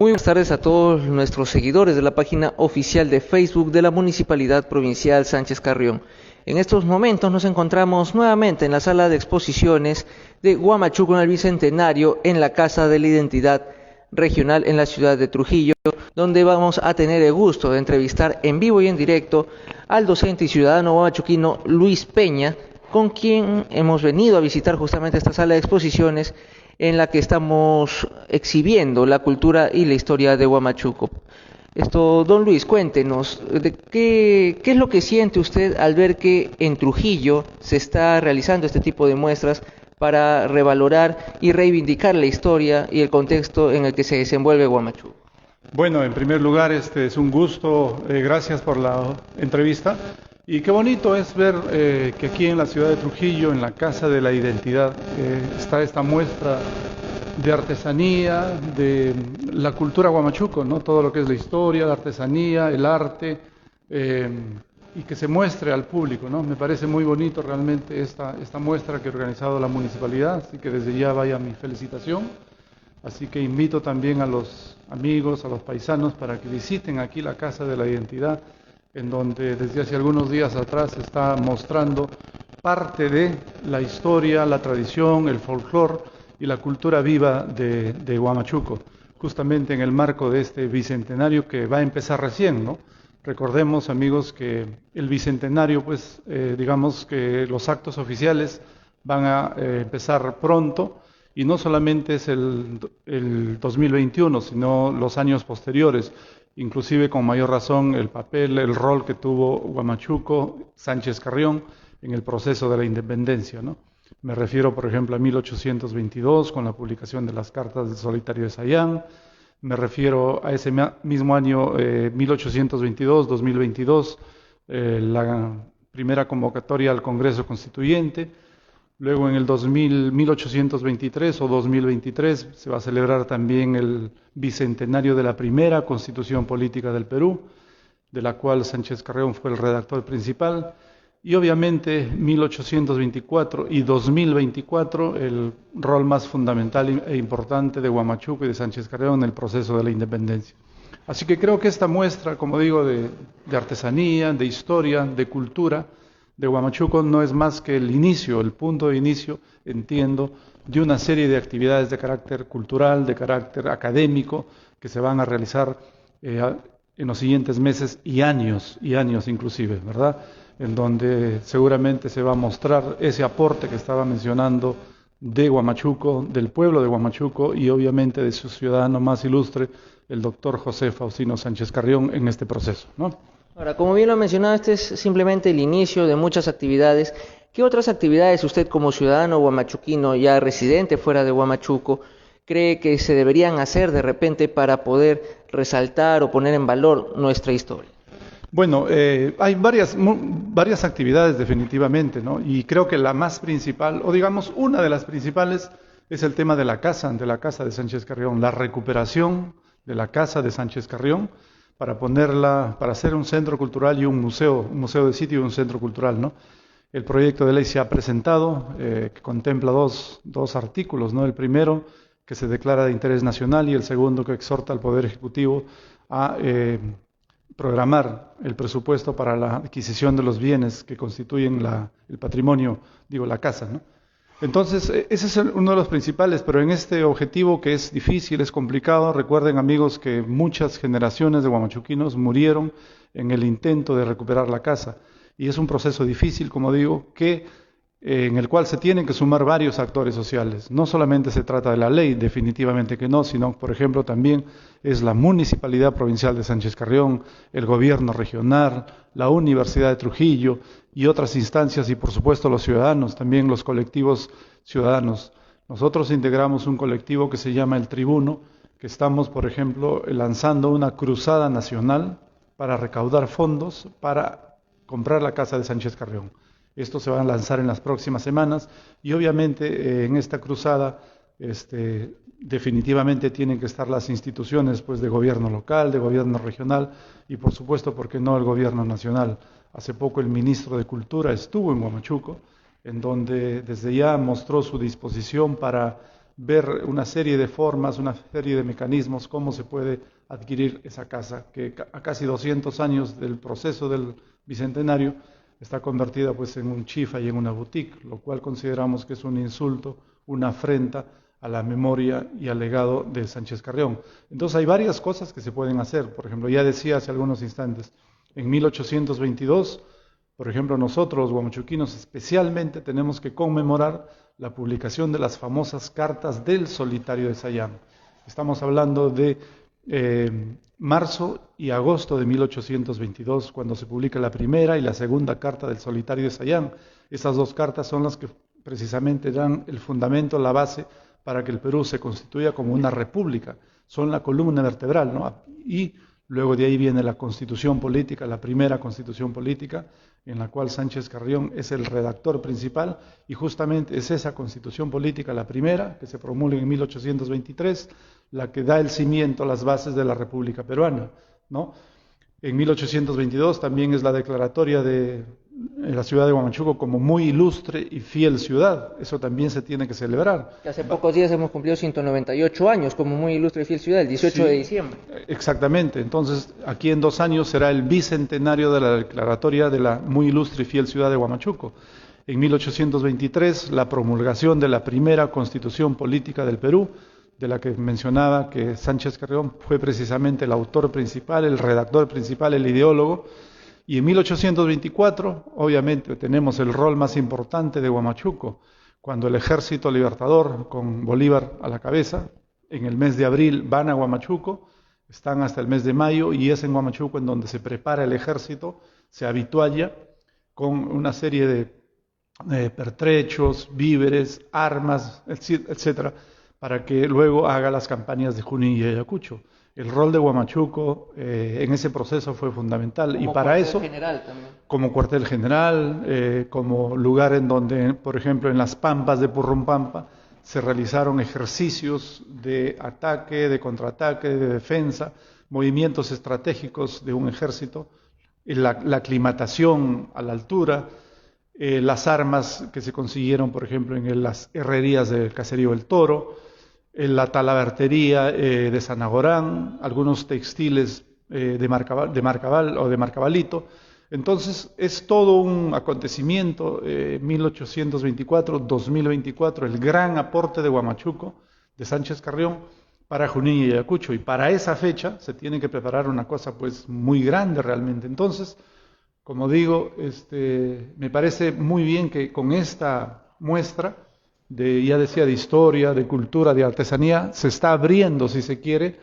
Muy buenas tardes a todos nuestros seguidores de la página oficial de Facebook de la Municipalidad Provincial Sánchez Carrión. En estos momentos nos encontramos nuevamente en la sala de exposiciones de Huamachuco en el Bicentenario, en la Casa de la Identidad Regional en la ciudad de Trujillo, donde vamos a tener el gusto de entrevistar en vivo y en directo al docente y ciudadano huamachuquino Luis Peña, con quien hemos venido a visitar justamente esta sala de exposiciones en la que estamos exhibiendo la cultura y la historia de Huamachuco. Don Luis, cuéntenos, ¿qué es lo que siente usted al ver que en Trujillo se está realizando este tipo de muestras para revalorar y reivindicar la historia y el contexto en el que se desenvuelve Huamachuco? Bueno, en primer lugar, es un gusto, gracias por la entrevista. Y qué bonito es ver que aquí en la ciudad de Trujillo, en la Casa de la Identidad, está esta muestra de artesanía, de la cultura huamachuco, ¿no? Todo lo que es la historia, la artesanía, el arte, y que se muestre al público, ¿no? Me parece muy bonito realmente esta muestra que ha organizado la municipalidad, así que desde ya vaya mi felicitación. Así que invito también a los amigos, a los paisanos, para que visiten aquí la Casa de la Identidad, en donde desde hace algunos días atrás se está mostrando parte de la historia, la tradición, el folclore y la cultura viva de Huamachuco, justamente en el marco de este bicentenario que va a empezar recién, ¿no? Recordemos, amigos, que el bicentenario, pues, digamos que los actos oficiales van a empezar pronto, y no solamente es el 2021, sino los años posteriores. Inclusive con mayor razón el papel, el rol que tuvo Huamachuco, Sánchez Carrión, en el proceso de la independencia, ¿no? Me refiero, por ejemplo, a 1822, con la publicación de las Cartas del Solitario de Sayán. Me refiero a ese mismo año, 1822-2022, la primera convocatoria al Congreso Constituyente. Luego en el 1823 o 2023 se va a celebrar también el bicentenario de la primera Constitución Política del Perú, de la cual Sánchez Carrión fue el redactor principal, y obviamente 1824 y 2024 el rol más fundamental e importante de Huamachuco y de Sánchez Carrión en el proceso de la independencia. Así que creo que esta muestra, como digo, de artesanía, de historia, de cultura, de Huamachuco no es más que el inicio, el punto de inicio, entiendo, de una serie de actividades de carácter cultural, de carácter académico, que se van a realizar en los siguientes meses y años inclusive, ¿verdad? En donde seguramente se va a mostrar ese aporte que estaba mencionando de Huamachuco, del pueblo de Huamachuco y obviamente de su ciudadano más ilustre, el doctor José Faustino Sánchez Carrión, en este proceso, ¿no? Ahora, como bien lo ha mencionado, este es simplemente el inicio de muchas actividades. ¿Qué otras actividades usted como ciudadano huamachuquino, ya residente fuera de Huamachuco, cree que se deberían hacer de repente para poder resaltar o poner en valor nuestra historia? Bueno, hay varias actividades definitivamente, ¿no? Y creo que la más principal, o digamos una de las principales, es el tema de la casa de Sánchez Carrión, la recuperación de la casa de Sánchez Carrión, para ponerla, para hacer un centro cultural y un museo de sitio y un centro cultural, ¿no? El proyecto de ley se ha presentado, que contempla dos artículos, ¿no? El primero, que se declara de interés nacional, y el segundo, que exhorta al Poder Ejecutivo a programar el presupuesto para la adquisición de los bienes que constituyen el patrimonio, digo, la casa, ¿no? Entonces, ese es uno de los principales, pero en este objetivo que es difícil, es complicado, recuerden, amigos, que muchas generaciones de huamachuquinos murieron en el intento de recuperar la casa, y es un proceso difícil, como digo, en el cual se tienen que sumar varios actores sociales. No solamente se trata de la ley, definitivamente que no, sino, por ejemplo, también es la Municipalidad Provincial de Sánchez Carrión, el Gobierno Regional, la Universidad de Trujillo y otras instancias, y por supuesto los ciudadanos, también los colectivos ciudadanos. Nosotros integramos un colectivo que se llama El Tribuno, que estamos, por ejemplo, lanzando una cruzada nacional para recaudar fondos para comprar la casa de Sánchez Carrión. Esto se va a lanzar en las próximas semanas y obviamente en esta cruzada definitivamente tienen que estar las instituciones, pues, de gobierno local, de gobierno regional y por supuesto, ¿por qué no, el gobierno nacional? Hace poco el ministro de Cultura estuvo en Huamachuco, en donde desde ya mostró su disposición para ver una serie de formas, una serie de mecanismos, cómo se puede adquirir esa casa, que a casi 200 años del proceso del Bicentenario está convertida pues en un chifa y en una boutique, lo cual consideramos que es un insulto, una afrenta a la memoria y al legado de Sánchez Carrión. Entonces hay varias cosas que se pueden hacer. Por ejemplo, ya decía hace algunos instantes, en 1822, por ejemplo, nosotros los guamachuquinos especialmente tenemos que conmemorar la publicación de las famosas cartas del Solitario de Sayán. Estamos hablando de marzo y agosto de 1822, cuando se publica la primera y la segunda carta del Solitario de Sayán. Esas dos cartas son las que precisamente dan el fundamento, la base para que el Perú se constituya como una república. Son la columna vertebral, ¿no? Y luego de ahí viene la constitución política, la primera constitución política, en la cual Sánchez Carrión es el redactor principal, y justamente es esa constitución política, la primera, que se promulga en 1823, la que da el cimiento, las bases de la República Peruana, ¿no? En 1822 también es la declaratoria de la ciudad de Huamachuco como muy ilustre y fiel ciudad. Eso también se tiene que celebrar. Hace pocos días hemos cumplido 198 años como muy ilustre y fiel ciudad, el 18 de diciembre. Exactamente. Entonces, aquí en 2 años será el bicentenario de la declaratoria de la muy ilustre y fiel ciudad de Huamachuco. En 1823, la promulgación de la primera constitución política del Perú, de la que mencionaba que Sánchez Carrión fue precisamente el autor principal, el redactor principal, el ideólogo. Y en 1824, obviamente, tenemos el rol más importante de Huamachuco, cuando el Ejército Libertador, con Bolívar a la cabeza, en el mes de abril van a Huamachuco, están hasta el mes de mayo, y es en Huamachuco en donde se prepara el ejército, se habitualla con una serie de pertrechos, víveres, armas, etcétera, para que luego haga las campañas de Junín y Ayacucho. El rol de Huamachuco en ese proceso fue fundamental, y para eso, como cuartel general, como lugar en donde, por ejemplo, en las pampas de Purrumpampa, se realizaron ejercicios de ataque, de contraataque, de defensa, movimientos estratégicos de un ejército, la aclimatación a la altura, las armas que se consiguieron, por ejemplo, en las herrerías del caserío El Toro, la talabartería de Sanagorán, algunos textiles de Marcaval o de Marcavalito. Entonces es todo un acontecimiento, 1824-2024, el gran aporte de Huamachuco, de Sánchez Carrión, para Junín y Ayacucho, y para esa fecha se tiene que preparar una cosa pues muy grande realmente. Entonces, como digo, me parece muy bien que con esta muestra ya decía, de historia, de cultura, de artesanía, se está abriendo, si se quiere,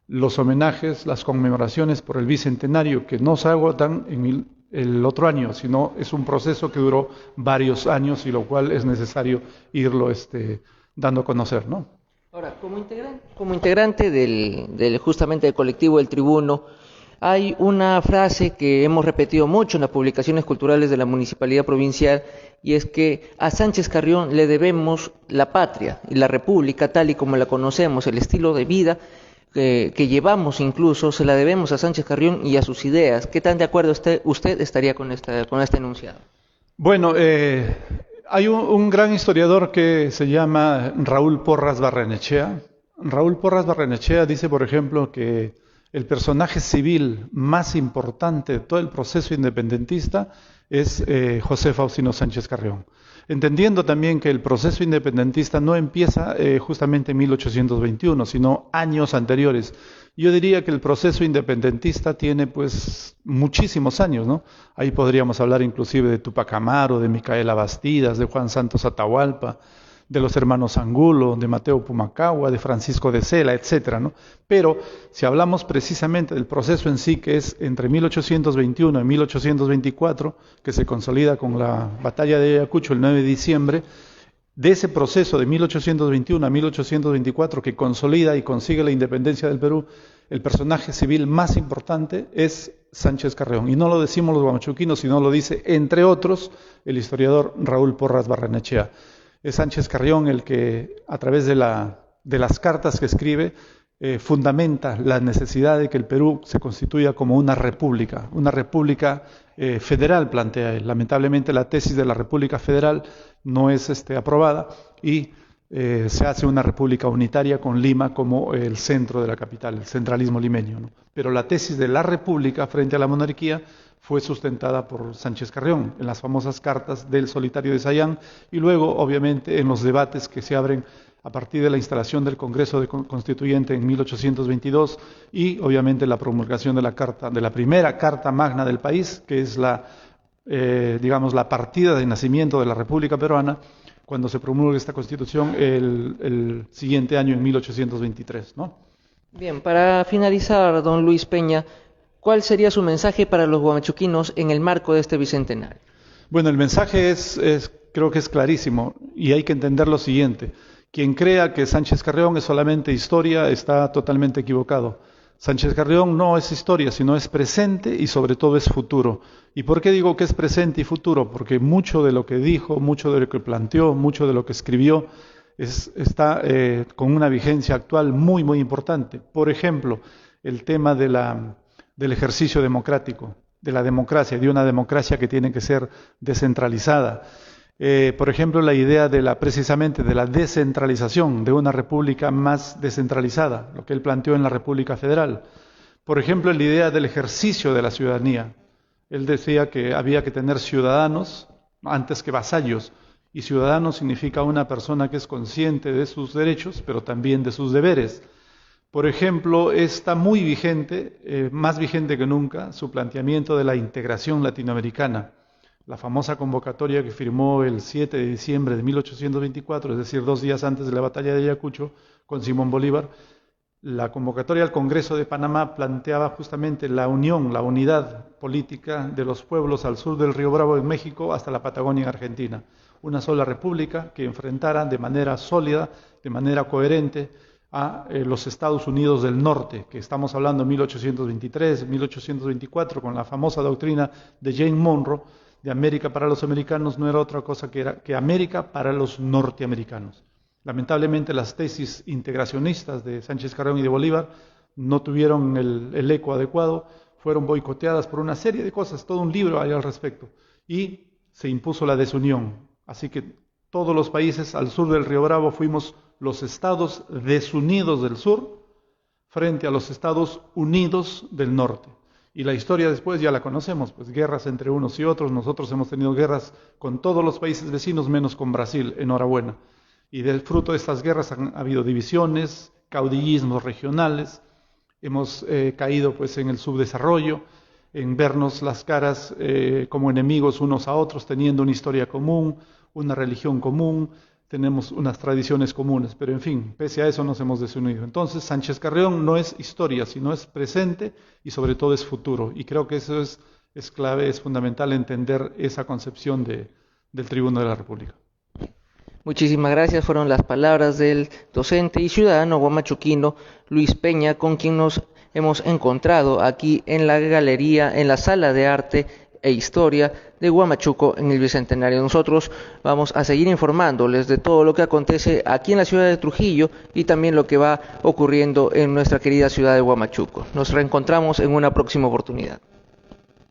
los homenajes, las conmemoraciones por el Bicentenario, que no se agotan en el otro año, sino es un proceso que duró varios años, y lo cual es necesario irlo dando a conocer, ¿no? Ahora, como integrante justamente del colectivo El Tribuno, hay una frase que hemos repetido mucho en las publicaciones culturales de la Municipalidad Provincial, y es que a Sánchez Carrión le debemos la patria y la república tal y como la conocemos, el estilo de vida que llevamos incluso, se la debemos a Sánchez Carrión y a sus ideas. ¿Qué tan de acuerdo usted estaría con este enunciado? Bueno, hay un gran historiador que se llama Raúl Porras Barrenechea. Raúl Porras Barrenechea dice, por ejemplo, que el personaje civil más importante de todo el proceso independentista es José Faustino Sánchez Carrión. Entendiendo también que el proceso independentista no empieza justamente en 1821, sino años anteriores. Yo diría que el proceso independentista tiene pues muchísimos años, ¿no? Ahí podríamos hablar inclusive de Tupac Amaru, de Micaela Bastidas, de Juan Santos Atahualpa, de los hermanos Angulo, de Mateo Pumacahua, de Francisco de Sela, etcétera, ¿no? Pero si hablamos precisamente del proceso en sí, que es entre 1821 y 1824, que se consolida con la batalla de Ayacucho el 9 de diciembre, de ese proceso de 1821 a 1824 que consolida y consigue la independencia del Perú, el personaje civil más importante es Sánchez Carrión. Y no lo decimos los guamachuquinos, sino lo dice, entre otros, el historiador Raúl Porras Barrenechea. Es Sánchez Carrión el que, a través de las cartas que escribe, fundamenta la necesidad de que el Perú se constituya como una república federal, plantea él. Lamentablemente la tesis de la república federal no es aprobada, y se hace una república unitaria con Lima como el centro de la capital, el centralismo limeño, ¿no? Pero la tesis de la república frente a la monarquía fue sustentada por Sánchez Carrión en las famosas cartas del Solitario de Sayán y luego, obviamente, en los debates que se abren a partir de la instalación del Congreso Constituyente en 1822 y, obviamente, la promulgación de la primera Carta Magna del país, que es digamos, la partida de nacimiento de la República Peruana, cuando se promulga esta Constitución el siguiente año, en 1823, ¿no? Bien, para finalizar, don Luis Peña, ¿cuál sería su mensaje para los guamachuquinos en el marco de este bicentenario? Bueno, el mensaje creo que es clarísimo y hay que entender lo siguiente. Quien crea que Sánchez Carrión es solamente historia está totalmente equivocado. Sánchez Carrión no es historia, sino es presente y sobre todo es futuro. ¿Y por qué digo que es presente y futuro? Porque mucho de lo que dijo, mucho de lo que planteó, mucho de lo que escribió está con una vigencia actual muy, muy importante. Por ejemplo, el tema del ejercicio democrático, de la democracia, de una democracia que tiene que ser descentralizada. Por ejemplo, la idea precisamente de la descentralización, de una república más descentralizada, lo que él planteó en la República Federal. Por ejemplo, la idea del ejercicio de la ciudadanía. Él decía que había que tener ciudadanos antes que vasallos, y ciudadano significa una persona que es consciente de sus derechos, pero también de sus deberes. Por ejemplo, está muy vigente, más vigente que nunca, su planteamiento de la integración latinoamericana. La famosa convocatoria que firmó el 7 de diciembre de 1824, es decir, 2 días antes de la batalla de Ayacucho, con Simón Bolívar, la convocatoria al Congreso de Panamá planteaba justamente la unión, la unidad política de los pueblos al sur del Río Bravo en México hasta la Patagonia en Argentina. Una sola república que enfrentara de manera sólida, de manera coherente, a los Estados Unidos del Norte, que estamos hablando en 1823, 1824, con la famosa doctrina de Jane Monroe, de América para los americanos, no era otra cosa que América para los norteamericanos. Lamentablemente las tesis integracionistas de Sánchez Carrión y de Bolívar no tuvieron el eco adecuado, fueron boicoteadas por una serie de cosas, todo un libro hay al respecto, y se impuso la desunión. Así que todos los países al sur del Río Bravo fuimos los Estados desunidos del sur frente a los Estados unidos del norte. Y la historia después ya la conocemos, pues guerras entre unos y otros. Nosotros hemos tenido guerras con todos los países vecinos, menos con Brasil, enhorabuena. Y del fruto de estas guerras han habido divisiones, caudillismos regionales, hemos caído pues en el subdesarrollo, en vernos las caras como enemigos unos a otros, teniendo una historia común, una religión común, tenemos unas tradiciones comunes, pero en fin, pese a eso nos hemos desunido. Entonces, Sánchez Carrión no es historia, sino es presente y sobre todo es futuro. Y creo que eso es clave, es fundamental entender esa concepción del Tribuno de la República. Muchísimas gracias, fueron las palabras del docente y ciudadano guamachuquino Luis Peña, con quien nos hemos encontrado aquí en la galería, en la sala de arte e historia de Huamachuco en el Bicentenario. Nosotros vamos a seguir informándoles de todo lo que acontece aquí en la ciudad de Trujillo y también lo que va ocurriendo en nuestra querida ciudad de Huamachuco. Nos reencontramos en una próxima oportunidad.